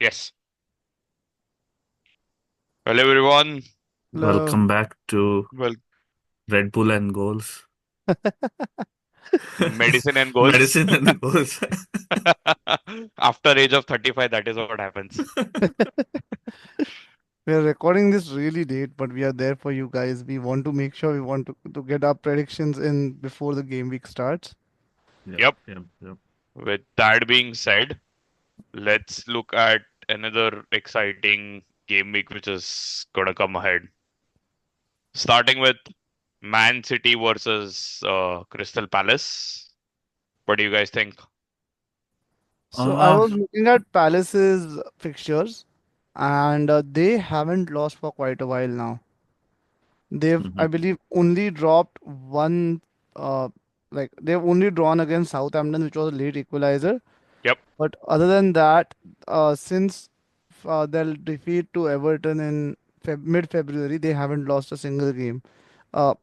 Yes. Hello, everyone. Hello. Welcome back to Well, Red Bull and Goals. medicine and goals. Medicine and Goals. After age of 35, that is what happens. We are recording this really late, but we are there for you guys. We want to make sure we want to get our predictions in before the game week starts. Yep, Yep. yep, yep. With that being said, let's look at another exciting game week which is gonna come ahead. Starting with Man City versus Crystal Palace. What do you guys think? So I Uh, was looking at Palace's fixtures, and they haven't lost for quite a while now. They've, I mhm, believe, only dropped one. Uh, they've only drawn against Southampton, which was a late equalizer. Yep. But other than that, since their defeat to Everton in mid-February, they haven't lost a single game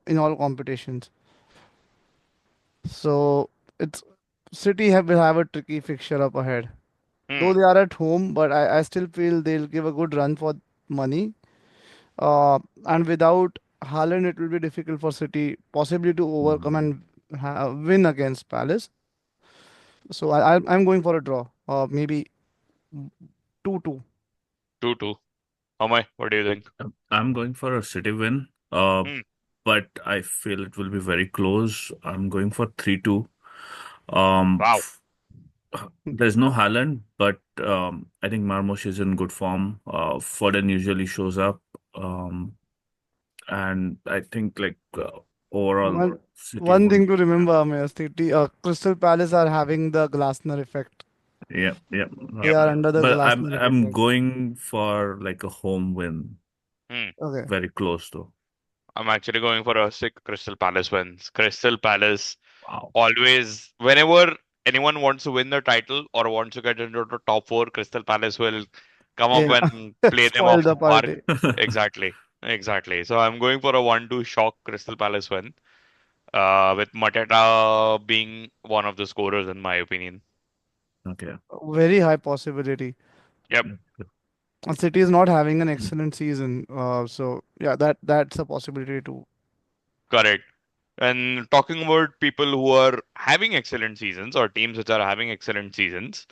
in all competitions. So it's will have a tricky fixture up ahead. Though Hmm. they are at home, but I still feel they'll give a good run for money. And without Haaland, it will be difficult for City possibly to overcome mhm. and win against Palace. So I'm going for a draw, maybe 2-2. 2-2. Amay, what do you think? I'm going for a City win, Hmm. but I feel it will be very close. I'm going for 3-2. Um, Wow. f- there's no Haaland, but I think Marmoush is in good form. Foden usually shows up. Um, and I think overall One City one would. thing to remember, Amir, City, Crystal Palace are having the Glasner effect. Yeah, yeah. They Yep. are under the But I'm Glasner effect I'm right now. going for like a home win, Hmm. Okay. very close though. I'm actually going for a sick Crystal Palace wins. Crystal Palace Wow. always, whenever anyone wants to win the title or wants to get into the top four, Crystal Palace will come up Yeah. and play them Spoil off the the park. party. Exactly. Exactly. So I'm going for a 1-2 shock Crystal Palace win, with Mateta being one of the scorers, in my opinion. Okay. Very high possibility. Yep. Yeah. City is not having an excellent season. So yeah, that's a possibility too. Correct. And talking about people who are having excellent seasons or teams which are having excellent seasons,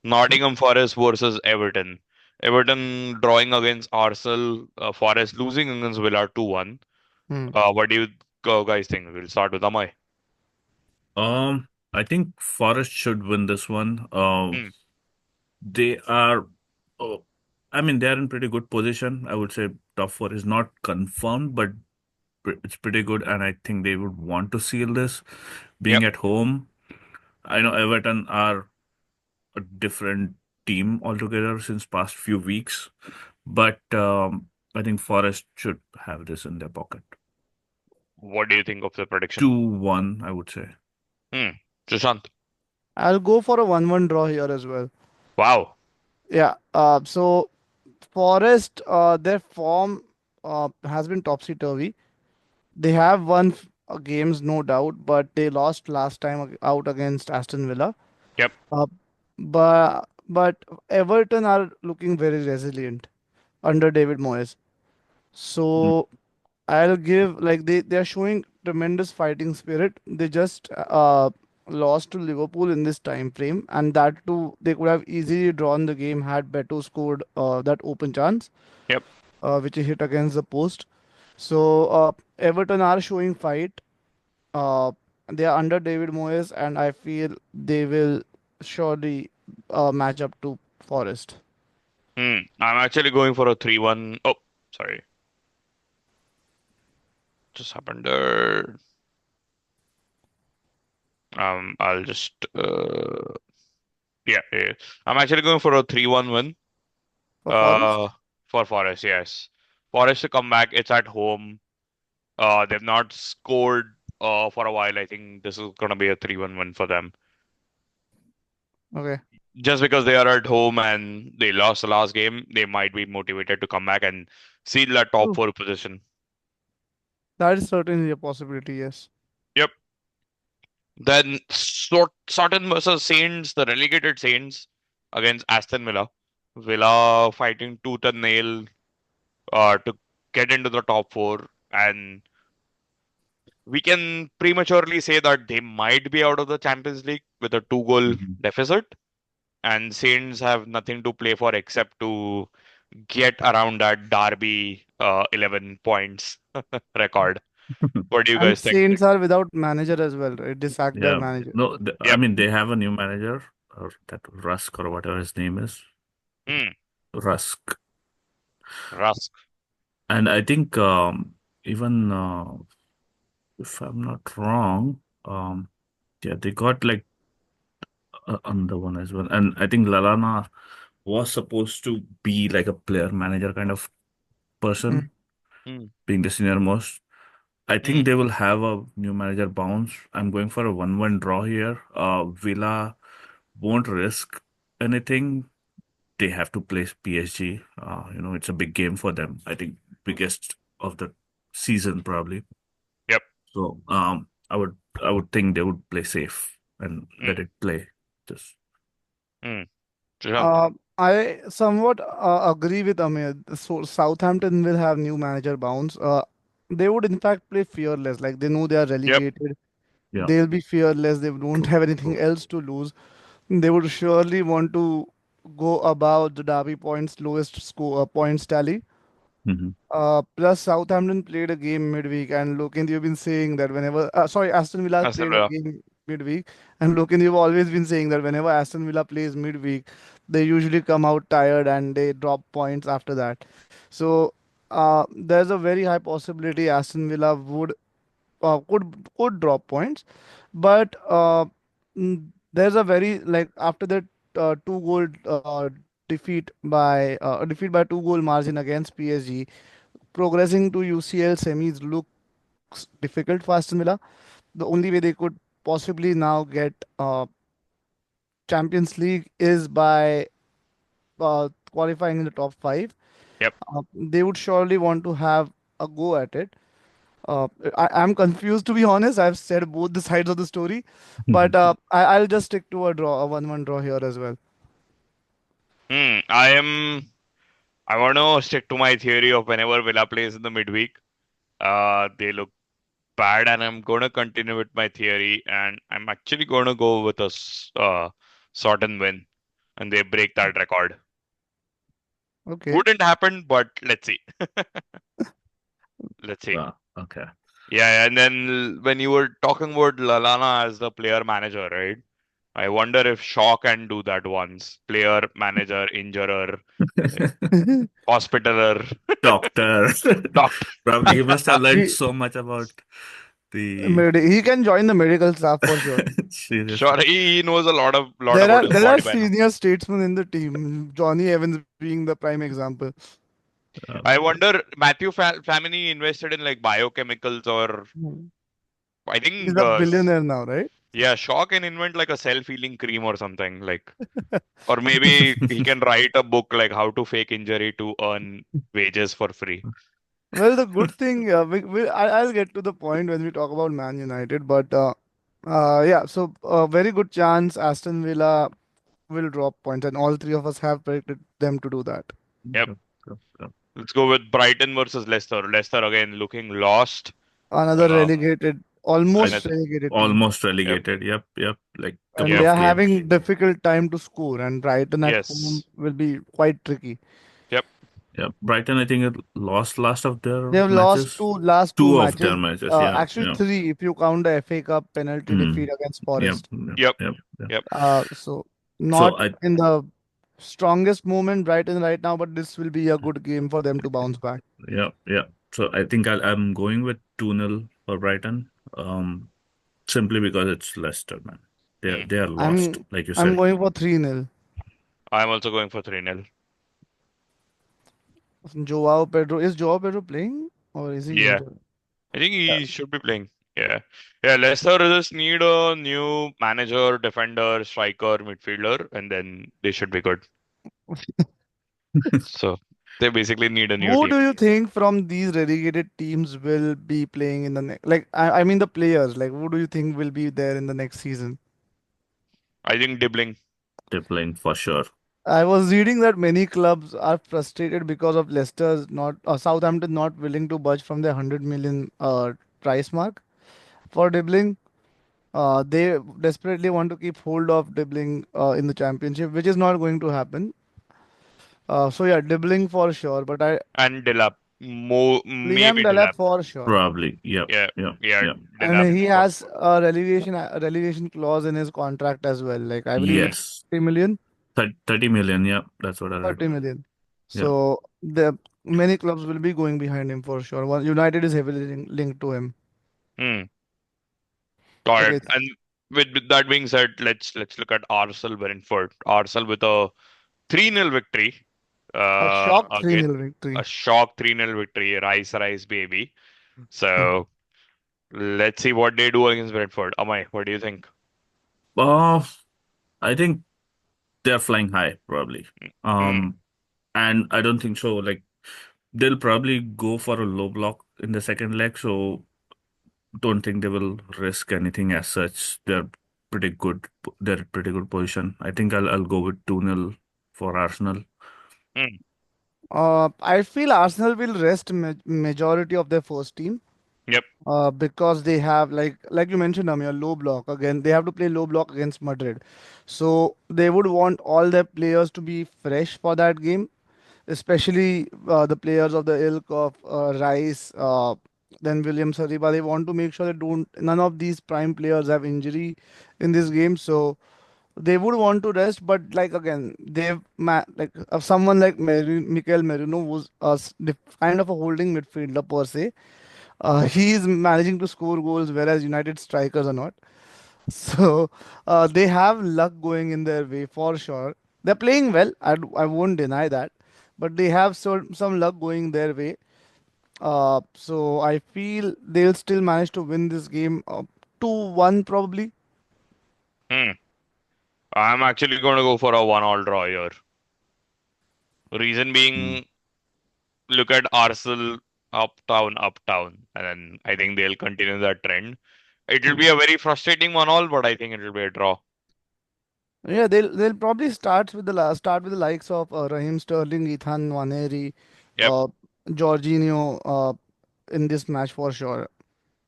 Nottingham Forest versus Everton. Everton drawing against Arsenal, Forest losing against Villa 2-1. Hmm. What do you guys think? We'll start with Amay. I think Forest should win this one. Hmm. They are, oh, I mean, they are in pretty good position. I would say top four is not confirmed, but it's pretty good, and I think they would want to seal this, Yep. being at home. I know Everton are a different team altogether since past few weeks, but I think Forest should have this in their pocket. What do you think of the prediction? 2-1, I would say. Hmm. Sushant. I'll go for a 1-1 draw here as well. Wow. Yeah. So Forest, their form has been topsy-turvy. They have won games, no doubt, but they lost last time out against Aston Villa. Yep. Uh, but Everton are looking very resilient under David Moyes. Mm, So I'll give like they are showing tremendous fighting spirit. They just lost to Liverpool in this time frame, and that too they could have easily drawn the game had Beto scored that open chance, Yep. which he hit against the post. So Everton are showing fight. Uh, they are under David Moyes, and I feel they will surely match up to Forest. Hmm. I'm actually going for a 3-1. Oh, sorry. Just happened there. I'll just yeah, yeah. I'm actually going for a 3-1 win. For Forest? Uh, for Forest, yes. Forest to come back. It's at home. They've not scored for a while. I think this is gonna be a 3-1 win for them. Okay, Just because they are at home and they lost the last game, they might be motivated to come back and seal that top true. four position. That is certainly a possibility. Yes. Yep. Then Sutton versus Saints, the relegated Saints against Aston Villa. Villa fighting tooth and nail to get into the top four, and we can prematurely say that they might be out of the Champions League with a two-goal Mhm. deficit, and Saints have nothing to play for except to get around that Derby 11 points record. What do you And guys think? Saints are without manager as well, right? They sacked their Yeah. manager. No, I Yep. mean they have a new manager, or that Rusk or whatever his name is. Hmm. Rusk. Rusk. And I think even if I'm not wrong, yeah, they got like another one as well. And I think Lalana was supposed to be like a player manager kind of Mm. person, Hmm. being the senior most. I Hmm. think they will have a new manager bounce. I'm going for a 1-1 draw here. Villa won't risk anything. They have to play PSG. It's a big game for them. I think biggest of the season probably. Yep. So I would think they would play safe and Hmm. let it play. Just Hmm. Sure. I somewhat agree with Amir. So Southampton will have new manager bounce. They would in fact play fearless. Like they know they are Yep. relegated. yeah, They'll be fearless. They don't true, have anything true. else to lose. They would surely want to go above the Derby points lowest score points tally. Hmm. Plus Southampton played a game midweek, and Loken, you've been saying that whenever sorry, Aston Villa has Aston played a Villa. game midweek, and Loken, you've always been saying that whenever Aston Villa plays midweek, they usually come out tired and they drop points after that. So there's a very high possibility Aston Villa could drop points, but there's a very like after that two goal defeat by 2 goal margin against PSG, progressing to UCL semis looks difficult for Aston Villa. The only way they could possibly now get Champions League is by qualifying in the top five. Yep. They would surely want to have a go at it. I'm confused to be honest. I've said both the sides of the story, but I'll just stick to a draw, a 1-1 draw here as well. Hmm. I want to stick to my theory of whenever Villa plays in the midweek, they look bad, and I'm going to continue with my theory, and I'm actually going to go with a sort and win, and they break that record. Okay. Wouldn't happen, but let's see. Let's see. Okay. Yeah, and then when you were talking about Lalana as the player manager, right? I wonder if Shaw can do that once. Player, manager, injurer, hospitaler, Doctor. doctor. Probably he must have learned he so much about the he can join the medical staff for sure. Sure, seriously. he knows a lot There about are his there are body by now. senior statesmen in the team. Johnny Evans being the prime example. I Um, wonder, Matthew Flamini invested in like biochemicals, or Hmm. I He's think, a billionaire now, right? yeah, Shaw can invent like a self-healing cream or something like, or maybe he can write a book like how to fake injury to earn wages for free. Well, the good thing, I'll get to the point when we talk about Man United, but yeah, so very good chance Aston Villa will drop points, and all three of us have predicted them to do that. Yep. yep, yep, yep. Let's go with Brighton versus Leicester. Leicester again looking lost. Another Uh, relegated, I almost another, relegated team, almost yep, relegated. Yep, yep. Like and couple they yep, of are games. having difficult time to score, and Brighton at home yes, will be quite tricky. yep, Yeah, Brighton, I think it lost last of They their have lost matches. two last two Two of matches, their matches. Yeah, actually yeah. three if you count the FA Cup penalty defeat Mm. against Yep, Forest. yep, yep, yep, yep. yep. So So not I in the strongest moment Brighton right now, but this will be a good game for them to bounce back. yeah, yeah. So I think I'm going with 2-0 for Brighton. Simply because it's Leicester, man. They Hmm. they are lost, I'm like you I'm said. going for 3-0. I'm also going for 3-0. Joao Pedro, is Joao Pedro playing or is he Yeah, injured? I think Yeah. he should be playing. Yeah. Yeah, Leicester just need a new manager, defender, striker, midfielder, and then they should be good. So they basically need a new Who team. do you think from these relegated teams will be playing in the next? Like, I mean the players. Like, who do you think will be there in the next season? I think Dibbling. They're playing for sure. I was reading that many clubs are frustrated because of Leicester's not Southampton not willing to budge from their 100 million price mark for dribbling. They desperately want to keep hold of dribbling in the championship, which is not going to happen. So yeah, dribbling for sure. But I And Delap, more Liam maybe Delap Delap. for sure, Probably. Yep. Yeah, Yep. yeah, Yep. and Delap he for has sure. a relegation clause in his contract as well. Like I believe it's Hmm. Yes. 30 million, 30 million. Yep. That's what I read. 30 million. Yeah. So the many clubs will be going behind him for sure. One United is heavily linked to him. Hmm. Got it. Okay, And with that being said, let's look at Arsenal Brentford. Arsenal with a 3-0 victory. a shock 3 Again, nil a victory. shock 3-0 victory. Rice, baby. Hmm. So let's see what they do against Brentford. Amay, what do you think? Uh, I think they're flying high, probably. Hmm. Um, and I don't think so. Like they'll probably go for a low block in the second leg, so don't think they will risk anything as such. They're pretty good. They're in pretty good position. I think I'll go with 2-0 for Arsenal. Hmm. I feel Arsenal will rest majority of their first team. Yep. Because they have like you mentioned, Amir, low block again. They have to play low block against Madrid, so they would want all their players to be fresh for that game, especially the players of the ilk of Rice, then William Saliba. They want to make sure that don't none of these prime players have injury in this game, so they would want to rest. But like again, like someone like Mikel Merino was kind of a holding midfielder per se. He is managing to score goals, whereas United strikers are not. So they have luck going in their way for sure. They're playing well. I won't deny that, but they have some luck going their way. So I feel they'll still manage to win this game 2-1 probably. Hmm. I'm actually going to go for a 1-all draw here. Reason Mm. being, look at Arsenal uptown, and then I think they'll continue that trend. It'll Hmm. be a very frustrating 1-all, but I think it'll be a draw. Yeah, they'll probably start with the likes of Raheem Sterling, Ethan Nwaneri, Yep. uh, Jorginho in this match for sure.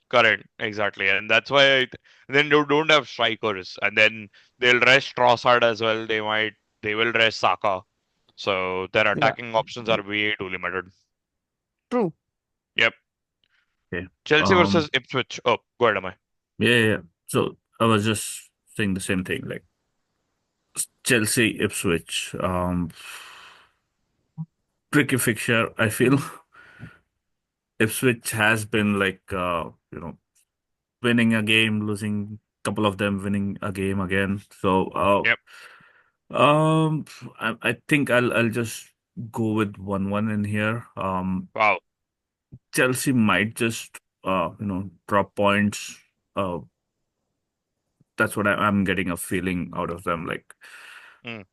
Correct, exactly, and that's why then they don't have strikers, and then they'll rest Trossard as well. They will rest Saka, so their Yeah, attacking options are way too limited. true. Yep, Okay. Chelsea versus Ipswich. Oh, go ahead, am I? Yeah, yeah, yeah. So I was just saying the same thing. Like Chelsea, Ipswich. Tricky fixture. I feel Ipswich has been like winning a game, losing couple of them, winning a game again. So Yep. I think I'll just go with 1-1 in here. Wow. Chelsea might just drop points. Uh, that's what I'm getting a feeling out of them. Like Mm.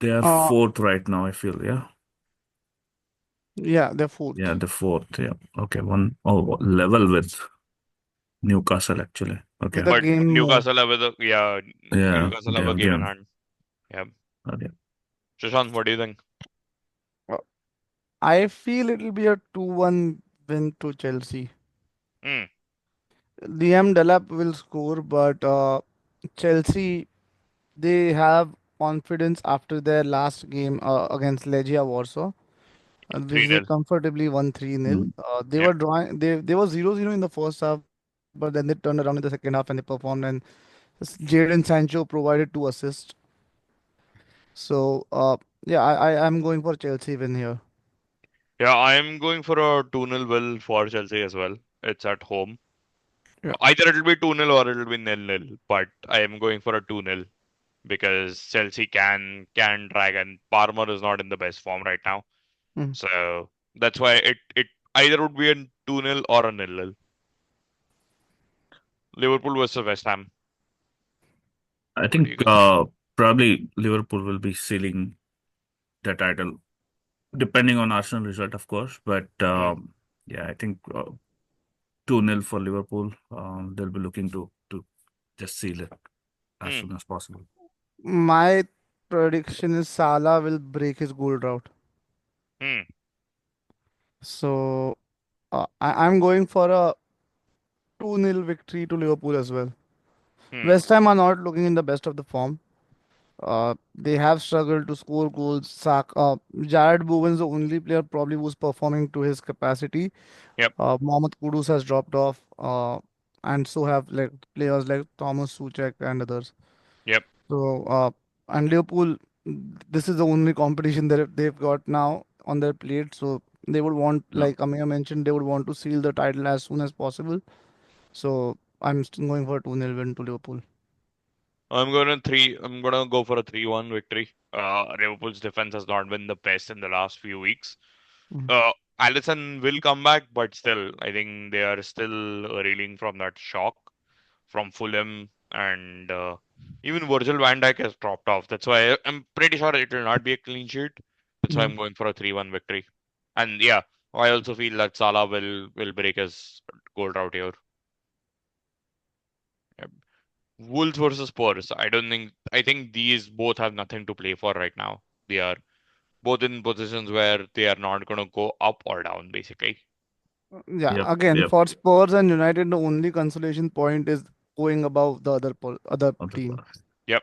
they are Uh, fourth right now. I feel yeah, yeah, they're yeah, fourth. the fourth. Yeah, okay, level with Newcastle actually. Okay, With a But game more. Newcastle have yeah, Newcastle they have a have game in game. hand. Yep. Okay. Shashank, what do you think? Uh, I feel it'll be a 2-1 win to Chelsea. Mm. Liam Delap will score, but Chelsea, they have confidence after their last game against Legia Warsaw, which they 3-0. comfortably won 3-0. Mm. They Yep. were drawing, they were 0-0 in the first half, but then they turned around in the second half and they performed. And Jadon Sancho provided 2 assists. So, yeah, I'm going for Chelsea win here. Yeah, I'm going for a 2-0 will for Chelsea as well. It's at home. Yeah. Either it'll be 2-0 or it'll be 0-0, but I am going for a 2-0 because Chelsea can drag, and Palmer is not in the best form right now. Mm. So that's why it either would be a 2-0 or a 0-0. Liverpool versus West Ham. I What do think you guys think? probably Liverpool will be sealing the title, depending on Arsenal result, of course. But Hmm. yeah, I think 2-0 for Liverpool. They'll be looking to just seal it as Hmm. soon as possible. My prediction is Salah will break his goal drought. Hmm. So I'm going for a 2-0 victory to Liverpool as well. Hmm. West Ham are not looking in the best of the form. They have struggled to score goals. Jared Bowen's the only player probably who's performing to his capacity. Yep. Mohamed Kudus has dropped off, and so have like players like Thomas Suchek and others. Yep. And Liverpool, this is the only competition that they've got now on their plate. So they would want, No. like Amir mentioned, they would want to seal the title as soon as possible. So I'm still going for a 2-0 win to Liverpool. I'm gonna go for a 3-1 victory. Liverpool's defense has not been the best in the last few weeks. Mhm. Uh, Allison will come back, but still, I think they are still reeling from that shock from Fulham, and even Virgil van Dijk has dropped off. That's why I'm pretty sure it will not be a clean sheet. That's why Mhm. I'm going for a 3-1 victory. And yeah, I also feel that Salah will break his goal drought here. Yep. Wolves versus Spurs. I think these both have nothing to play for right now. They are both in positions where they are not going to go up or down, basically. Yeah, Yep. again, Yep. for Spurs and United, the only consolation point is going above the other On the team. path. Yep. Yep.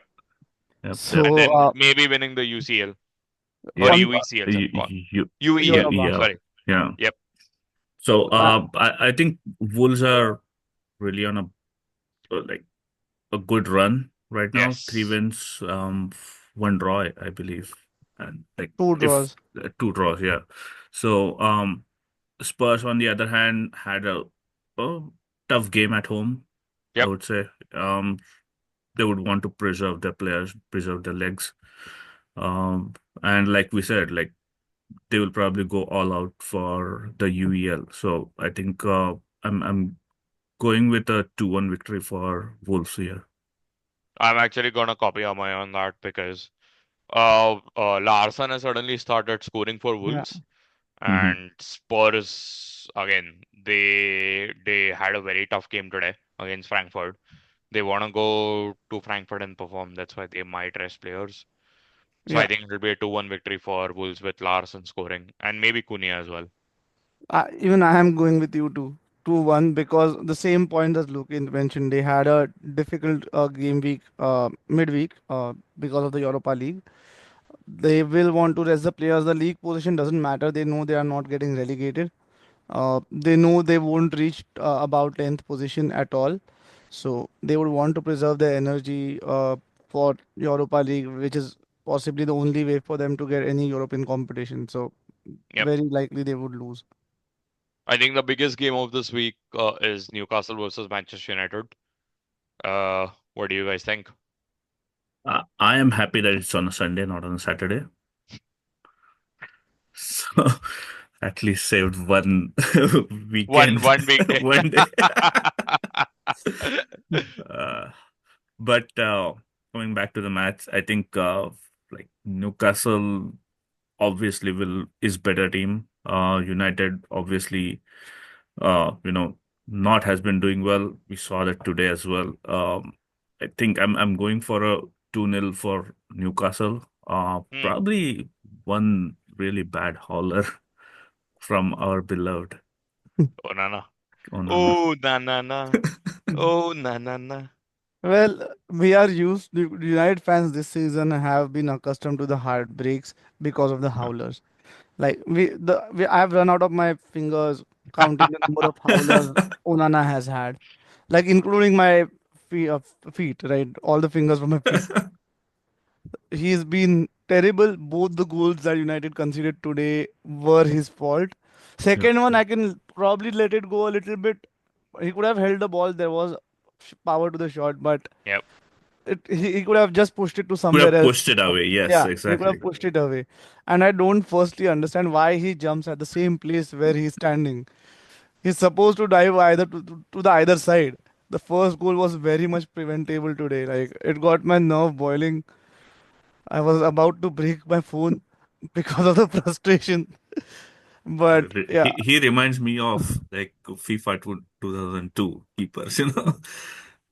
Yep. And So then maybe winning the UCL or Yeah. on UECL, You, UEL. Europa, yeah. Sorry. Yeah. Yep. So uh, I think Wolves are really on a like a good run right now. Three Yes. wins, one draw, I believe, and like two if draws. two draws, yeah. So Spurs on the other hand had a tough game at home. I Yep. would say they would want to preserve their players, preserve their legs, and like we said, like they will probably go all out for the UEL. So I think I'm going with a 2-1 victory for Wolves here. I'm actually gonna copy Amaya on that because Larson has suddenly started scoring for Yeah, Wolves, Hmm. and Spurs again. They had a very tough game today against Frankfurt. They want to go to Frankfurt and perform. That's why they might rest players. So I yeah. think it will be a 2-1 victory for Wolves with Larson scoring and maybe Cunha as well. Even I am going with you too. 2-1 because the same point as Luke mentioned, they had a difficult game week, midweek, because of the Europa League. They will want to rest the players. The league position doesn't matter. They know they are not getting relegated. They know they won't reach about 10th position at all. So they would want to preserve their energy for Europa League, which is possibly the only way for them to get any European competition. So Yep. very likely they would lose. I think the biggest game of this week is Newcastle versus Manchester United. What do you guys think? I am happy that it's on a Sunday, not on a Saturday. So at least saved one weekend, One weekday. one day. uh, but coming back to the match, I think like Newcastle obviously will is better team. United obviously not has been doing well. We saw that today as well. I think I'm going for a 2-0 for Newcastle. Hmm. Probably one really bad hauler from our beloved Onana. Onana. Oh, na na na. Oh, na na na. Well, we are used, the United fans this season have been accustomed to the heartbreaks because of the Yeah. howlers. Like I've run out of my fingers counting the number of howlers Onana has had, like including my feet, right? All the fingers from my feet. He's been terrible. Both the goals that United conceded today were his fault. Yeah. Second one, I can probably let it go a little bit. He could have held the ball. There was power to the shot, but Yep. he could have just pushed it to Could somewhere have else. pushed it away. Yes, Yeah, he could have exactly. pushed it away. And I don't firstly understand why he jumps at the same place where he's standing. He's supposed to dive either to the either side. The first goal was very much preventable today. Like it got my nerve boiling. I was about to break my phone because of the frustration. But yeah, He reminds me of like FIFA 2002 keepers,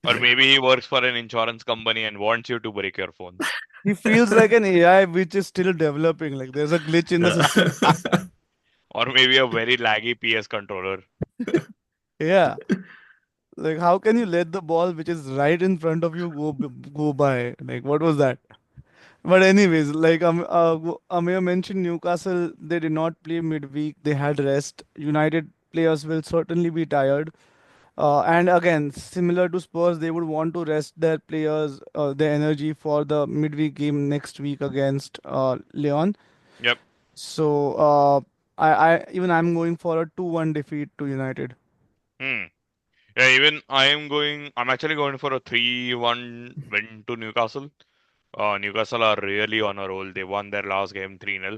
Or maybe he works for an insurance company and wants you to break your phone. He feels like an AI which is still developing. Like there's a glitch in the system. Yeah. Or maybe a very laggy PS controller. Yeah. Like how can you let the ball which is right in front of you go by? Like what was that? But anyways, like Amir mentioned, Newcastle they did not play midweek. They had rest. United players will certainly be tired. And again, similar to Spurs, they would want to rest their players, their energy for the midweek game next week against Leon. Yep. So I'm going for a 2-1 defeat to United. Hmm. Yeah, even I'm actually going for a 3-1 win to Newcastle. Newcastle are really on a roll. They won their last game 3-0. Hmm.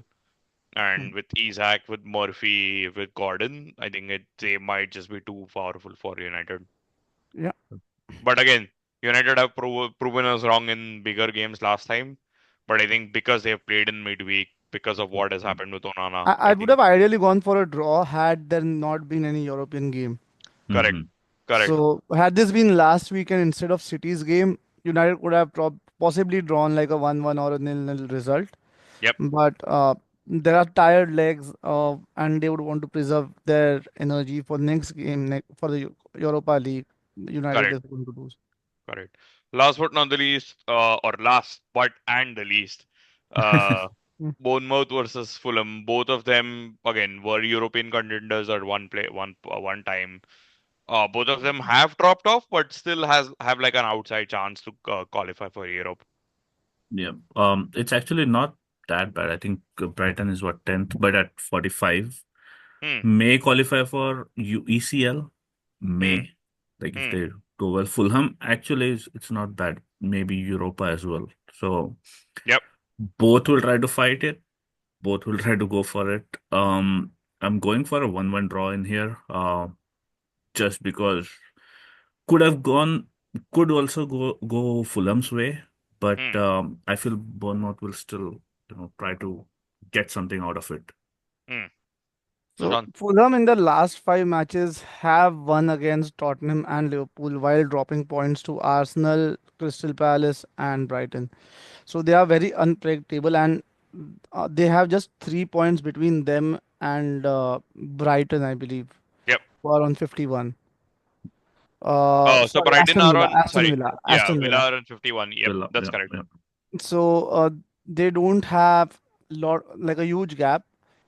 And with Isak, with Murphy, with Gordon, I think they might just be too powerful for United. Yeah. But again, United have proven us wrong in bigger games last time. But I think because they have played in midweek, because of what has happened with Onana, I I would think have ideally gone for a draw had there not been any European game. correct, Mhm. correct. So had this been last weekend instead of City's game, United could have possibly drawn like a 1-1 or a nil-nil result. Yep, But there are tired legs, and they would want to preserve their energy for next game, for the Europa League. United correct, is going to do. correct. Last but not the least, or last but and the least, uh, Mm. Bournemouth versus Fulham. Both of them again were European contenders at one time. Both of them have dropped off, but still have like an outside chance to qualify for Europe. Yeah. It's actually not that bad. I think Brighton is what 10th, but at 45 Hmm, may qualify for ECL. hmm, May, like if hmm. they do well. Fulham actually it's not bad. Maybe Europa as well. So Yep. both will try to fight it. Both will try to go for it. I'm going for a 1-1 draw in here. Just because could have gone, could also go Fulham's way, but Hmm, I feel Bournemouth will still, try to get something out of it. hmm. So Sushan. Fulham in the last 5 matches have won against Tottenham and Liverpool while dropping points to Arsenal, Crystal Palace, and Brighton. So they are very unpredictable, and they have just 3 points between them and Brighton, I believe, Yep. who are on 51. Oh, so Sorry, Brighton are on. Aston Sorry. Villa, Yeah, Aston Villa Villa. are on 51. Yep, Well, that's yeah, correct. yeah. So they don't have lot like a huge gap.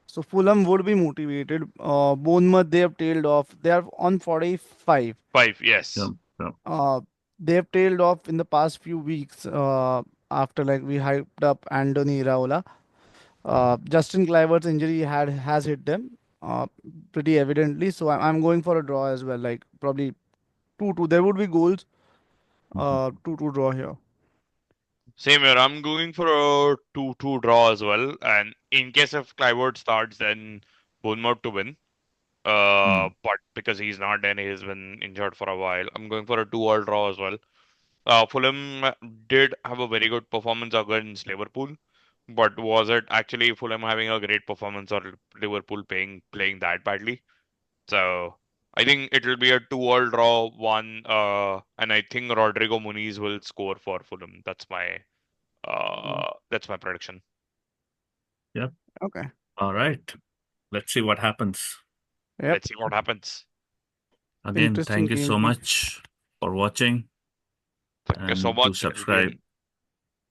So Fulham would be motivated. Bournemouth they have tailed off. They are on 45. Five. Yeah, Yes. yeah. Uh, they have tailed off in the past few weeks. After like we hyped up Andoni Iraola. Justin Clivert's injury has hit them pretty evidently. So I'm going for a draw as well. Like probably 2-2. There would be goals. Mhm. 2-2 draw here. Same here. I'm going for a 2-2 draw as well. And in case if Clivert starts, then Bournemouth to win. Mm. But because he's not and he's been injured for a while, I'm going for a 2-all draw as well. Fulham did have a very good performance against Liverpool, but was it actually Fulham having a great performance or Liverpool playing that badly? So I think it will be a 2-all draw one, and I think Rodrigo Muniz will score for Fulham. Mm. That's my prediction. Yep. Okay. All right. Let's see what happens. Yep. Let's see what happens. Again, Interesting thank you game so week. much for watching Thank you so and do much. It'll be subscribe. an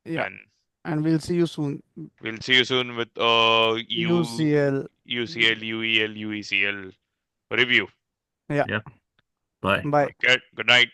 Yeah. and And we'll see you soon. we'll see you soon with UCL. UCL, UEL, UECL review. Yeah. Yep. Bye. Bye. Okay, good night.